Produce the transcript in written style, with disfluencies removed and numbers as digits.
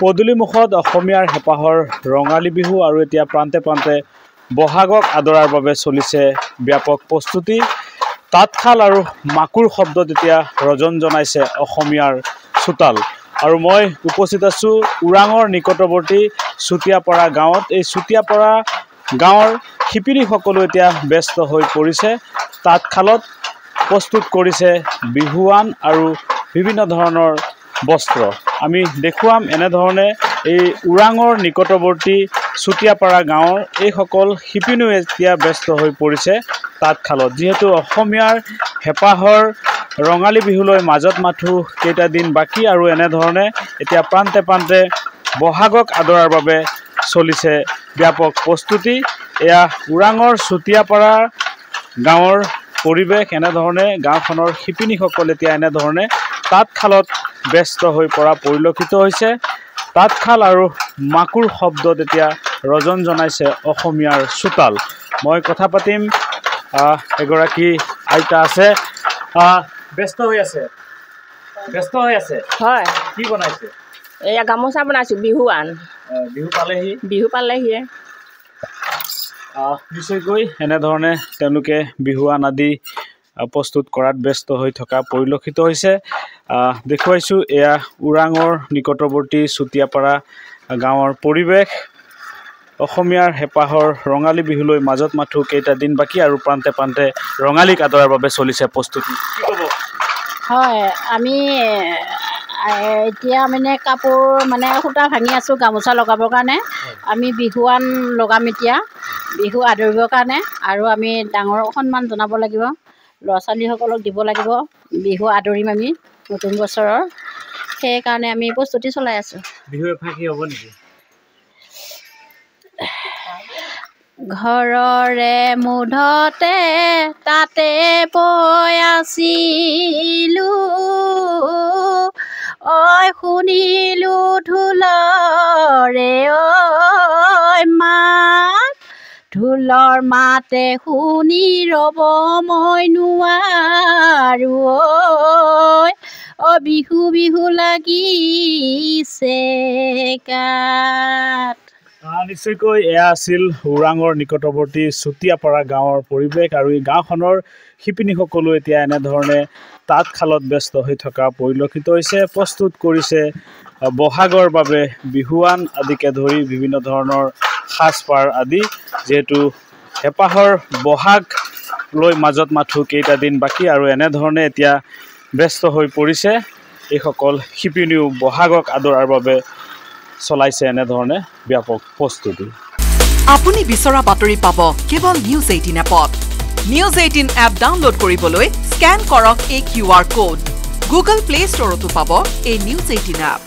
পদূলিমুখত অসমীয়াৰ হেঁপাহৰ ৰঙালী বিহু আৰু এতিয়া প্ৰান্তে প্ৰান্তে বহাগক আদৰাৰ বাবে চলিছে ব্যাপক প্ৰস্তুতি। তাঁতশাল আৰু মাকুৰ শব্দত এতিয়া ৰজন জনাইছে অসমীয়াৰ চোতাল। আৰু মই উপস্থিত আছোঁ ওৰাঙৰ নিকটৱৰ্তী চুতীয়াপাৰা গাঁৱত। এই চুতীয়াপাৰা গাঁৱৰ শিপিনীসকলো এতিয়া ব্যস্ত হৈ পৰিছে। তাঁতশালত প্ৰস্তুত কৰিছে বিহুৱান আৰু বিভিন্ন ধৰণৰ বস্ত্ৰ। আমি দেখুৱাম এনেধৰণে এই ওৰাঙৰ নিকটৱৰ্তী চুতীয়াপাৰা গাঁৱৰ এইসকল শিপিনীও এতিয়া ব্যস্ত হৈ পৰিছে তাঁতশালত। যিহেতু অসমীয়াৰ হেঁপাহৰ ৰঙালী বিহুলৈ মাজত মাথো কেইটা দিন বাকী আৰু এনেধৰণে এতিয়া প্ৰান্তে প্ৰান্তে বহাগক আদৰাৰ বাবে চলিছে ব্যাপক প্ৰস্তুতি। এয়া ওৰাঙৰ চুতীয়াপাৰা গাঁৱৰ পৰিৱেশ। এনেধৰণে গাঁওখনৰ শিপিনীসকল এতিয়া এনেধৰণে তাঁতশালত ব্যস্ত হৈ পৰা পৰিলক্ষিত হৈছে। তাঁতশাল আৰু মাকুৰ শব্দত এতিয়া ৰজন জনাইছে অসমীয়াৰ চোতাল। মই কথা পাতিম, এগৰাকী আইতা আছে, ব্যস্ত হৈ আছে হয়। কি বনাইছে? এয়া গামোচা বনাইছোঁ, বিহুৱান। বিহু পালেহি নিশ্চয়কৈ এনেধৰণে তেওঁলোকে বিহুৱান আদি প্ৰস্তুত কৰাত ব্যস্ত হৈ থকা পৰিলক্ষিত হৈছে। দেখুৱাইছোঁ এয়া ওৰাঙৰ নিকটৱৰ্তী চুতীয়াপাৰা গাঁৱৰ পৰিৱেশ। অসমীয়াৰ হেঁপাহৰ ৰঙালী বিহুলৈ মাজত মাথো কেইটা দিন বাকী আৰু প্ৰান্তে প্ৰান্তে ৰঙালীক আদৰাৰ বাবে চলিছে প্ৰস্তুতি। কি ক'ব? হয়, আমি এতিয়া মানে কাপোৰ সূতা ভাঙি আছোঁ গামোচা লগাবৰ কাৰণে। আমি বিহুৱান লগাম এতিয়া বিহু আদৰিবৰ কাৰণে। আৰু আমি ডাঙৰক সন্মান জনাব লাগিব, ল'ৰা ছোৱালীসকলক দিব লাগিব। বিহু আদৰিম আমি নতুন বছৰৰ, সেইকাৰণে আমি প্ৰস্তুতি চলাই আছোঁ। বিহু এফাকি হ'ব নেকি? ঘৰৰে মুধতে তাতে বৈ আছিলোঁ, ঐ শুনিলোঁ ঢোলৰে ঐ মাত, ঢোলৰ মাতে শুনি ৰ'ব মই নোৱাৰোঁ ঐ বিহু বিহু লাগিছে গাত। নিশ্চয়কৈ এয়া আছিল ওৰাঙৰ নিকটৱৰ্তী চুতীয়াপাৰা গাঁৱৰ পৰিৱেশ। আৰু এই গাঁওখনৰ শিপিনীসকলো এতিয়া এনেধৰণে তাঁতশালত ব্যস্ত হৈ থকা পৰিলক্ষিত হৈছে। প্ৰস্তুত কৰিছে বহাগৰ বাবে বিহুৱান আদিকে ধৰি বিভিন্ন ধৰণৰ সাজপাৰ আদি। যিহেতু হেঁপাহৰ বহাগ লৈ মাজত মাথো কেইটা দিন বাকী আৰু এনেধৰণে এতিয়া ব্যস্ত হৈ পৰিছে এইসকল শিপিনীও বহাগক আদৰাৰ বাবে চলাইছে এনেধৰণে ব্যাপক প্ৰস্তুতি। আপুনি বিচৰা বাতৰি পাব কেৱল নিউজ 18 এপত। নিউজ 18 এপ ডাউনলোড কৰিবলৈ স্কেন কৰক এই QR কোড। গুগল প্লে ষ্টৰতো পাব এই নিউজ 18 এপ।